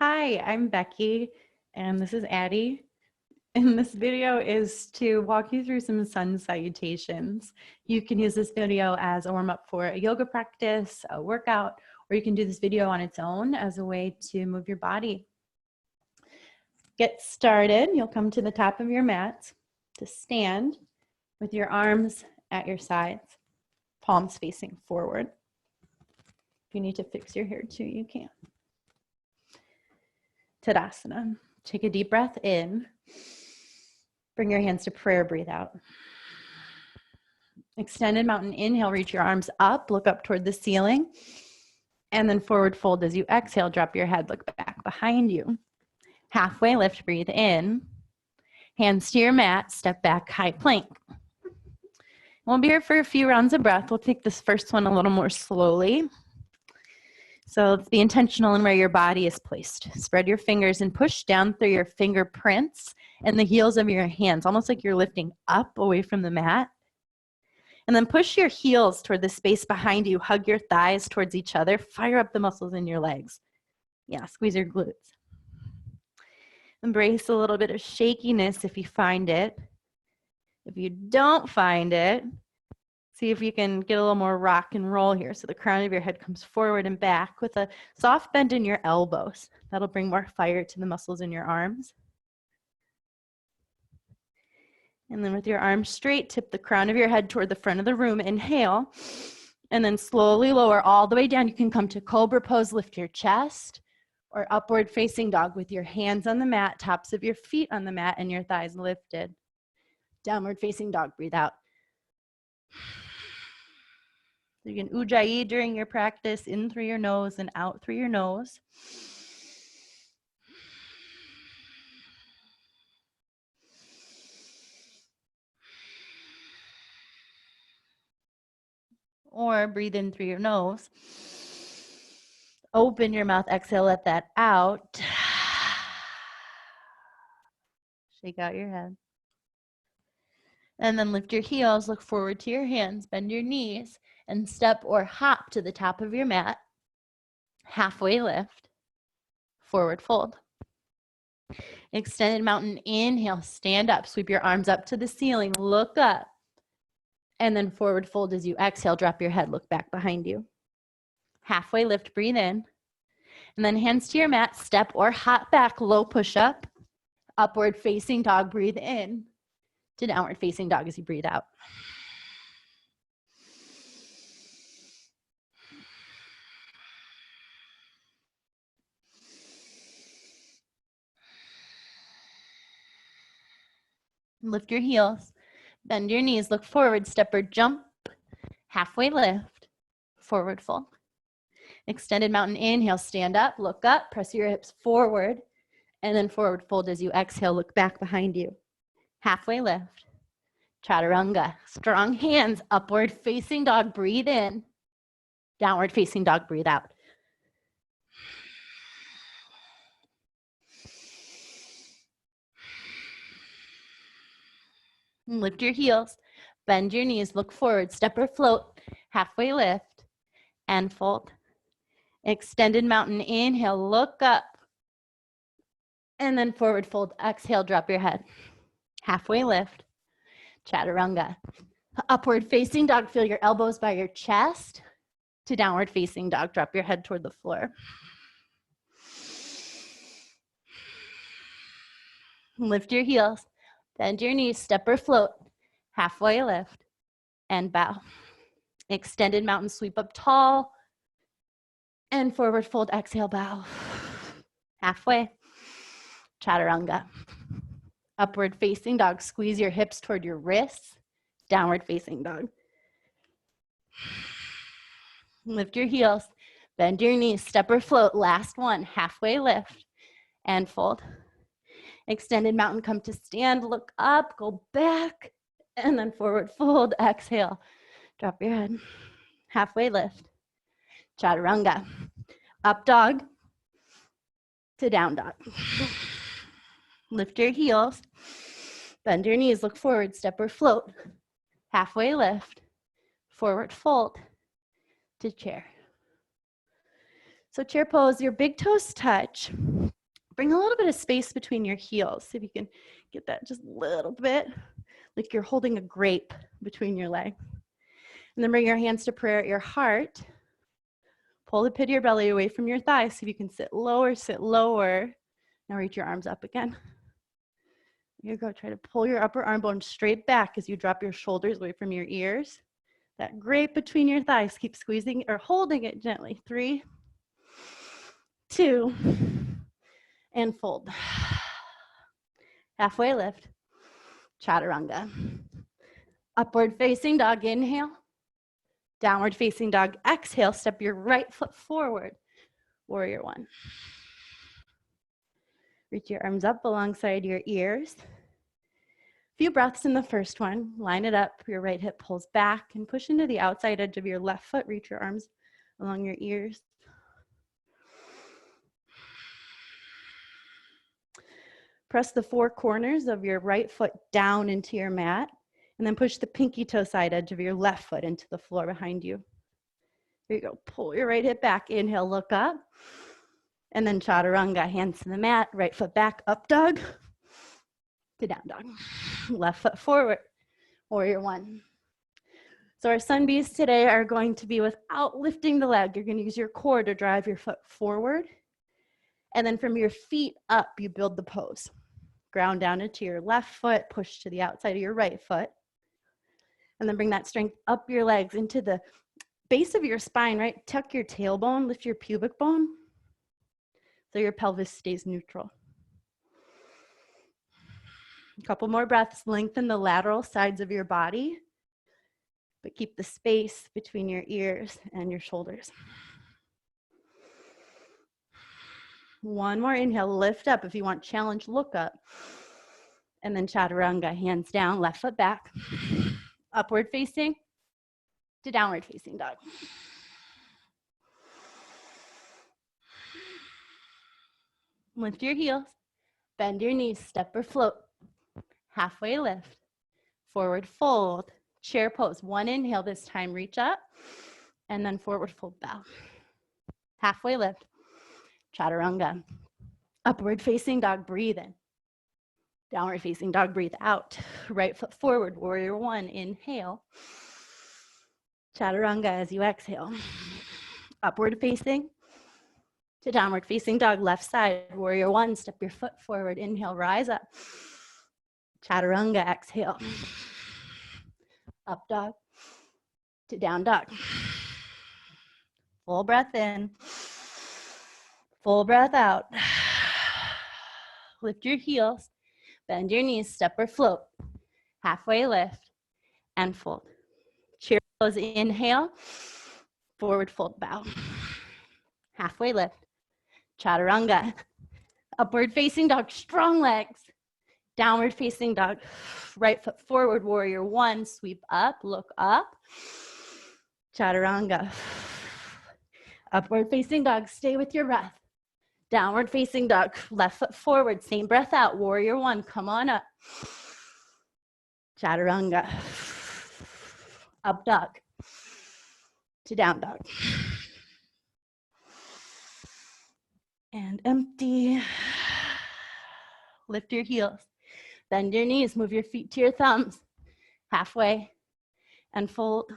Hi, I'm Becky, and this is Addie. And this video is to walk you through some sun salutations. You can use this video as a warm-up for a yoga practice, a workout, or you can do this video on its own as a way to move your body. Get started. You'll come to the top of your mat to stand with your arms at your sides, palms facing forward. If you need to fix your hair too, you can. Tadasana. Take a deep breath in. Bring your hands to prayer, breathe out. Extended mountain inhale, reach your arms up, look up toward the ceiling. And then forward fold as you exhale, drop your head, look back behind you. Halfway lift, breathe in. Hands to your mat, step back, high plank. We'll be here for a few rounds of breath. We'll take this first one a little more slowly. So be intentional in where your body is placed. Spread your fingers and push down through your fingerprints and the heels of your hands, almost like you're lifting up away from the mat. And then push your heels toward the space behind you. Hug your thighs towards each other. Fire up the muscles in your legs. Yeah, squeeze your glutes. Embrace a little bit of shakiness if you find it. If you don't find it, see if you can get a little more rock and roll here. So the crown of your head comes forward and back with a soft bend in your elbows. That'll bring more fire to the muscles in your arms. And then with your arms straight, tip the crown of your head toward the front of the room. Inhale. And then slowly lower all the way down. You can come to cobra pose, lift your chest, or upward facing dog with your hands on the mat, tops of your feet on the mat, and your thighs lifted. Downward facing dog, breathe out. You can ujjayi during your practice, in through your nose and out through your nose. Or breathe in through your nose. Open your mouth, exhale, let that out. Shake out your head. And then lift your heels, look forward to your hands, bend your knees, and step or hop to the top of your mat. Halfway lift, forward fold. Extended mountain inhale, stand up, sweep your arms up to the ceiling, look up. And then forward fold as you exhale, drop your head, look back behind you. Halfway lift, breathe in. And then hands to your mat, step or hop back, low push up. Upward facing dog, breathe in. To downward facing dog as you breathe out. Lift your heels, bend your knees, look forward, step or jump, halfway lift, forward fold. Extended mountain inhale, stand up, look up, press your hips forward, and then forward fold as you exhale, look back behind you. Halfway lift, chaturanga, strong hands, upward facing dog, breathe in, downward facing dog, breathe out. And lift your heels, bend your knees, look forward, step or float, halfway lift, and fold. Extended mountain inhale, look up, and then forward fold, exhale, drop your head. Halfway lift, chaturanga. Upward facing dog, feel your elbows by your chest. To downward facing dog, drop your head toward the floor. Lift your heels, bend your knees, step or float, halfway lift, and bow. Extended mountain sweep up tall, and forward fold, exhale, bow. Halfway, chaturanga. Upward facing dog, squeeze your hips toward your wrists, downward facing dog. Lift your heels, bend your knees, step or float, last one, halfway lift, and fold. Extended mountain, come to stand, look up, go back, and then forward fold, exhale, drop your head. Halfway lift, chaturanga. Up dog to down dog. Lift your heels, bend your knees, look forward, step or float. Halfway lift, forward fold to chair. So chair pose, your big toes touch. Bring a little bit of space between your heels. See if you can get that just a little bit, like you're holding a grape between your legs. And then bring your hands to prayer at your heart. Pull the pit of your belly away from your thighs. See if you can sit lower, sit lower. Now reach your arms up again. There you go. Try to pull your upper arm bone straight back as you drop your shoulders away from your ears. That grape between your thighs. Keep squeezing or holding it gently. 3, 2, and fold. Halfway lift. Chaturanga. Upward facing dog, inhale. Downward facing dog, exhale. Step your right foot forward. Warrior 1. Reach your arms up alongside your ears. Few breaths in the first one. Line it up. Your right hip pulls back and push into the outside edge of your left foot. Reach your arms along your ears. Press the 4 corners of your right foot down into your mat, and then push the pinky toe side edge of your left foot into the floor behind you. There you go. Pull your right hip back. Inhale, look up. And then chaturanga, hands to the mat, right foot back, up dog, to down dog. Left foot forward, warrior 1. So our sun bees today are going to be without lifting the leg. You're going to use your core to drive your foot forward. And then from your feet up, you build the pose. Ground down into your left foot, push to the outside of your right foot. And then bring that strength up your legs into the base of your spine, right? Tuck your tailbone, lift your pubic bone so your pelvis stays neutral. A couple more breaths. Lengthen the lateral sides of your body, but keep the space between your ears and your shoulders. One more inhale, lift up. If you want challenge, look up. And then chaturanga, hands down, left foot back. Upward facing to downward facing dog. Lift your heels, bend your knees, step or float. Halfway lift, forward fold, chair pose. One inhale this time, reach up, and then forward fold, bow. Halfway lift, chaturanga. Upward facing dog, breathe in. Downward facing dog, breathe out. Right foot forward, warrior 1, inhale. Chaturanga as you exhale. Upward facing to downward facing dog, left side, warrior 1, step your foot forward, inhale, rise up. Chaturanga, exhale. Up dog to down dog. Full breath in. Full breath out. Lift your heels, bend your knees, step or float. Halfway lift and fold. Chair pose, inhale. Forward fold, bow. Halfway lift. Chaturanga. Upward facing dog, strong legs. Downward facing dog, right foot forward, warrior 1, sweep up, look up. Chaturanga. Upward facing dog, stay with your breath. Downward facing dog, left foot forward, same breath out, warrior 1, come on up. Chaturanga. Up dog to down dog. And empty. Lift your heels. Bend your knees, move your feet to your thumbs. Halfway and fold.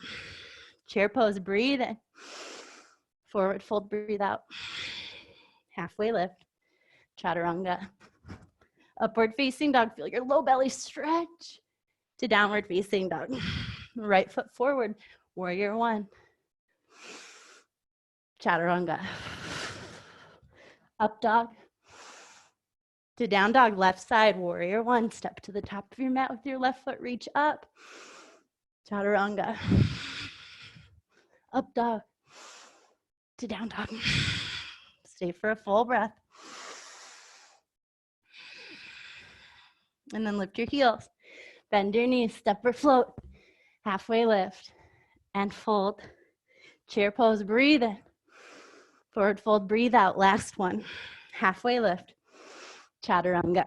Chair pose, breathe in. Forward fold, breathe out. Halfway lift. Chaturanga. Upward facing dog, feel your low belly stretch to downward facing dog. Right foot forward, warrior 1. Chaturanga. Up dog to down dog, left side, warrior 1. Step to the top of your mat with your left foot, reach up. Chaturanga. Up dog to down dog. Stay for a full breath. And then lift your heels. Bend your knees, step or float. Halfway lift and fold. Chair pose, breathe in. Forward fold, breathe out. Last one. Halfway lift. Chaturanga.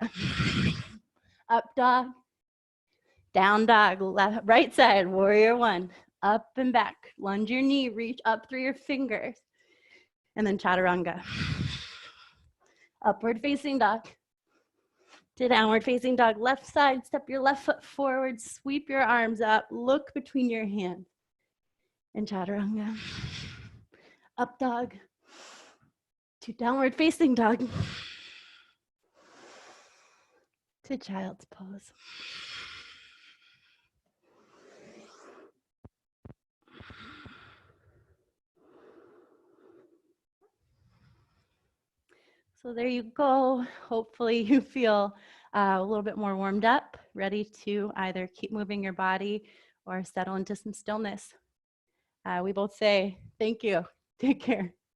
Up dog. Down dog. Left, right side, warrior 1. Up and back. Lunge your knee, reach up through your fingers. And then chaturanga. Upward facing dog. To downward facing dog. Left side, step your left foot forward, sweep your arms up, look between your hands. And chaturanga. Up dog. To downward facing dog. To child's pose. So there you go. Hopefully you feel a little bit more warmed up, ready to either keep moving your body or settle into some stillness. We both say thank you. Take care.